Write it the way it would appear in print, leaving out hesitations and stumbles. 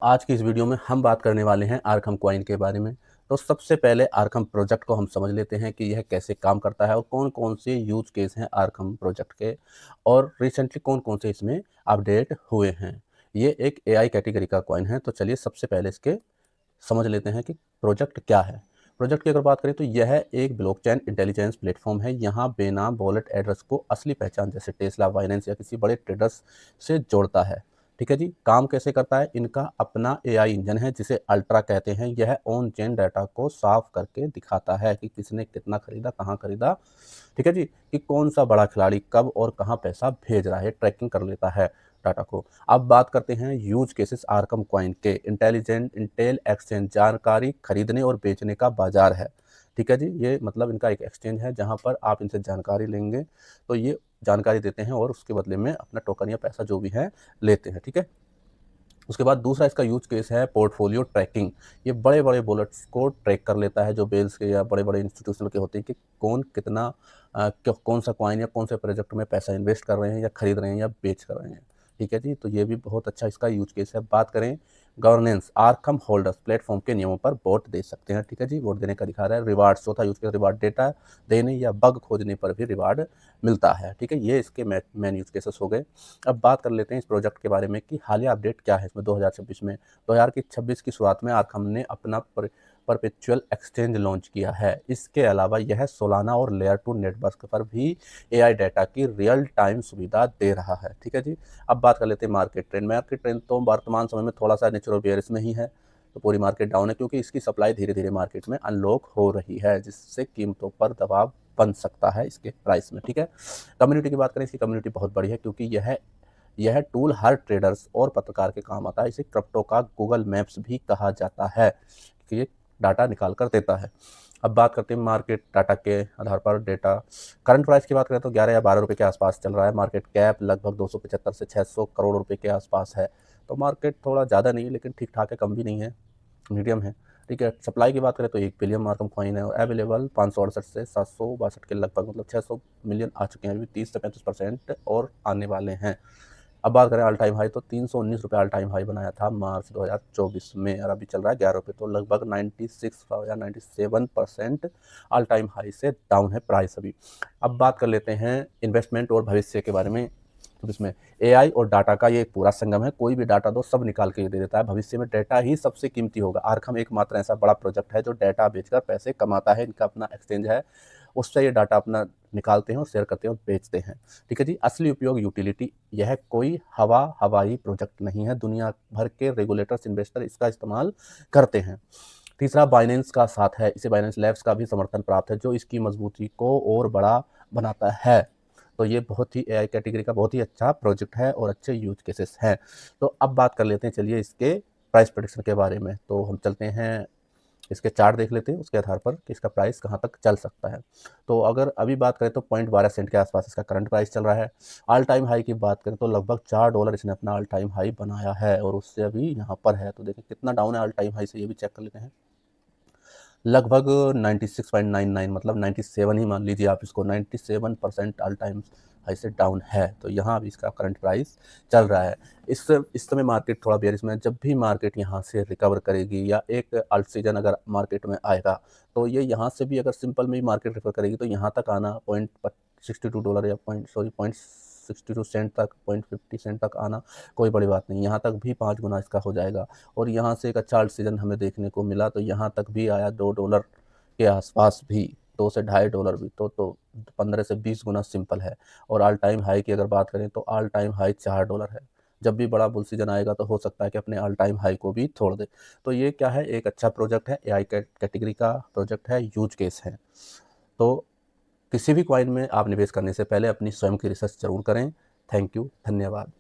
आज की इस वीडियो में हम बात करने वाले हैं आर्कम कॉइन के बारे में। तो सबसे पहले आर्कम प्रोजेक्ट को हम समझ लेते हैं कि यह कैसे काम करता है और कौन-कौन से यूज़ केस हैं आर्कम प्रोजेक्ट के और रिसेंटली कौन-कौन से इसमें अपडेट हुए हैं। ये एक एआई कैटेगरी का कॉइन है, तो चलिए सबसे पहले इसके समझ लेते हैं कि प्रोजेक्ट क्या है। प्रोजेक्ट की अगर बात करें तो यह एक ब्लॉकचेन इंटेलिजेंस प्लेटफॉर्म है। यहाँ बिना वॉलेट एड्रेस को असली पहचान जैसे टेस्ला, बाइनेंस या किसी बड़े ट्रेडर्स से जोड़ता है। ठीक है जी। काम कैसे करता है? इनका अपना एआई इंजन है जिसे अल्ट्रा कहते हैं। यह ऑन चेन डाटा को साफ करके दिखाता है कि किसने कितना खरीदा, कहाँ खरीदा, ठीक है जी, कि कौन सा बड़ा खिलाड़ी कब और कहाँ पैसा भेज रहा है, ट्रैकिंग कर लेता है डाटा को। अब बात करते हैं यूज केसेस आर्कम कॉइन के। इंटेलिजेंट इंटेल एक्सचेंज जानकारी खरीदने और बेचने का बाजार है। ठीक है जी, ये मतलब इनका एक एक्सचेंज है जहां पर आप इनसे जानकारी लेंगे तो ये जानकारी देते हैं और उसके बदले में अपना टोकन या पैसा जो भी है लेते हैं। ठीक है। उसके बाद दूसरा इसका यूज केस है पोर्टफोलियो ट्रैकिंग। ये बड़े बड़े बुलेट्स को ट्रैक कर लेता है जो बेल्स के या बड़े बड़े इंस्टीट्यूशनल के होते हैं कि कौन कितना कौन सा कॉइन या कौन से प्रोजेक्ट में पैसा इन्वेस्ट कर रहे हैं या खरीद रहे हैं या बेच कर रहे हैं। ठीक है जी, तो ये भी बहुत अच्छा इसका यूज केस है। बात करें गवर्नेंस, आर्कम होल्डर्स प्लेटफॉर्म के नियमों पर वोट दे सकते हैं। ठीक है जी, वोट देने का दिखा रहा है। रिवार्ड, चौथा यूज केस रिवार्ड, डेटा देने या बग खोजने पर भी रिवार्ड मिलता है। ठीक है, ये इसके मेन यूज केसेस हो गए। अब बात कर लेते हैं इस प्रोजेक्ट के बारे में कि हालिया अपडेट क्या है इसमें 2026 में। 2026 की शुरुआत में आर्कम ने अपना परपेचुअल एक्सचेंज लॉन्च किया है। इसके अलावा यह सोलाना और लेयर 2 नेटवर्क पर भी एआई डाटा की रियल टाइम सुविधा दे रहा है। ठीक है जी। अब बात कर लेते हैं मार्केट ट्रेंड। मार्केट ट्रेंड तो वर्तमान समय में थोड़ा सा नेचुरल बेयरिश में ही है। तो पूरी मार्केट डाउन है क्योंकि इसकी सप्लाई धीरे धीरे मार्केट में अनलॉक हो रही है जिससे कीमतों पर दबाव बन सकता है इसके प्राइस में। ठीक है। कम्युनिटी की बात करें, इसकी कम्युनिटी बहुत बड़ी है क्योंकि यह टूल हर ट्रेडर्स और पत्रकार के काम आता है। इसे क्रिप्टो का गूगल मैप्स भी कहा जाता है कि ये डाटा निकाल कर देता है। अब बात करते हैं मार्केट डाटा के आधार पर डेटा। करंट प्राइस की बात करें तो 11 या 12 रुपये के आसपास चल रहा है। मार्केट कैप लगभग 275 से 600 करोड़ रुपए के आसपास है। तो मार्केट थोड़ा ज़्यादा नहीं है लेकिन ठीक ठाक है, कम भी नहीं है, मीडियम है। ठीक है। सप्लाई की बात करें तो 1 बिलियन मार्कम कॉइन है और अवेलेबल 568 से 762 के लगभग, मतलब 600 मिलियन आ चुके हैं। अभी 30 से 35% और आने वाले हैं। अब बात करें ऑल टाइम हाई तो 319 रुपये ऑल टाइम हाई बनाया था मार्च 2024 में और अभी चल रहा है 11 रुपये, तो लगभग 96 या 97% ऑल टाइम हाई से डाउन है प्राइस अभी। अब बात कर लेते हैं इन्वेस्टमेंट और भविष्य के बारे में। तो इसमें एआई और डाटा का ये एक पूरा संगम है। कोई भी डाटा दो, सब निकाल के दे देता है। भविष्य में डाटा ही सबसे कीमती होगा। आर्कम एकमात्र ऐसा बड़ा प्रोजेक्ट है जो डाटा बेचकर पैसे कमाता है। इनका अपना एक्सचेंज है, उससे ये डाटा अपना निकालते हैं और शेयर करते हैं और बेचते हैं। ठीक है जी। असली उपयोग यूटिलिटी, यह कोई हवाई प्रोजेक्ट नहीं है। दुनिया भर के रेगुलेटर्स, इन्वेस्टर इसका इस्तेमाल करते हैं। तीसरा बाइनेंस का साथ है। इसे बाइनेंस लैब्स का भी समर्थन प्राप्त है जो इसकी मजबूती को और बड़ा बनाता है। तो ये बहुत ही एआई कैटेगरी का बहुत ही अच्छा प्रोजेक्ट है और अच्छे यूज केसेस हैं। तो अब बात कर लेते हैं चलिए इसके प्राइस प्रेडिक्शन के बारे में। तो हम चलते हैं, इसके चार्ट देख लेते हैं उसके आधार पर कि इसका प्राइस कहाँ तक चल सकता है। तो अगर अभी बात करें तो 0.12 सेंट के आसपास इसका करंट प्राइस चल रहा है। ऑल टाइम हाई की बात करें तो लगभग $4 इसने अपना ऑल टाइम हाई बनाया है और उससे अभी यहाँ पर है। तो देखिए कितना डाउन है ऑल टाइम हाई से, ये भी चेक कर लेते हैं। लगभग 96.99, मतलब 97 ही मान लीजिए आप इसको। 97% ऑल टाइम हाई से डाउन है। तो यहाँ भी इसका करंट प्राइस चल रहा है। इस समय मार्केट थोड़ा बेयरिश में है। जब भी मार्केट यहाँ से रिकवर करेगी या एक अल्ट सीजन अगर मार्केट में आएगा तो ये यहाँ से भी अगर सिंपल में ही मार्केट रिकवर करेगी तो यहाँ तक आना $0.62 या पॉइंट 62 सेंट तक, 0.50 सेंट तक आना कोई बड़ी बात नहीं। यहाँ तक भी 5 गुना इसका हो जाएगा। और यहाँ से एक अच्छा सीजन हमें देखने को मिला तो यहाँ तक भी आया $2 के आसपास भी, 2 से $2.5 भी, तो 15 से 20 गुना सिंपल है। और ऑल टाइम हाई की अगर बात करें तो ऑल टाइम हाई $4 है। जब भी बड़ा बुल सीजन आएगा तो हो सकता है कि अपने ऑल टाइम हाई को भी तोड़ दे। तो ये क्या है, एक अच्छा प्रोजेक्ट है, एआई कैटेगरी का प्रोजेक्ट है, यूज केस है। तो किसी भी कॉइन में आप निवेश करने से पहले अपनी स्वयं की रिसर्च जरूर करें। थैंक यू, धन्यवाद।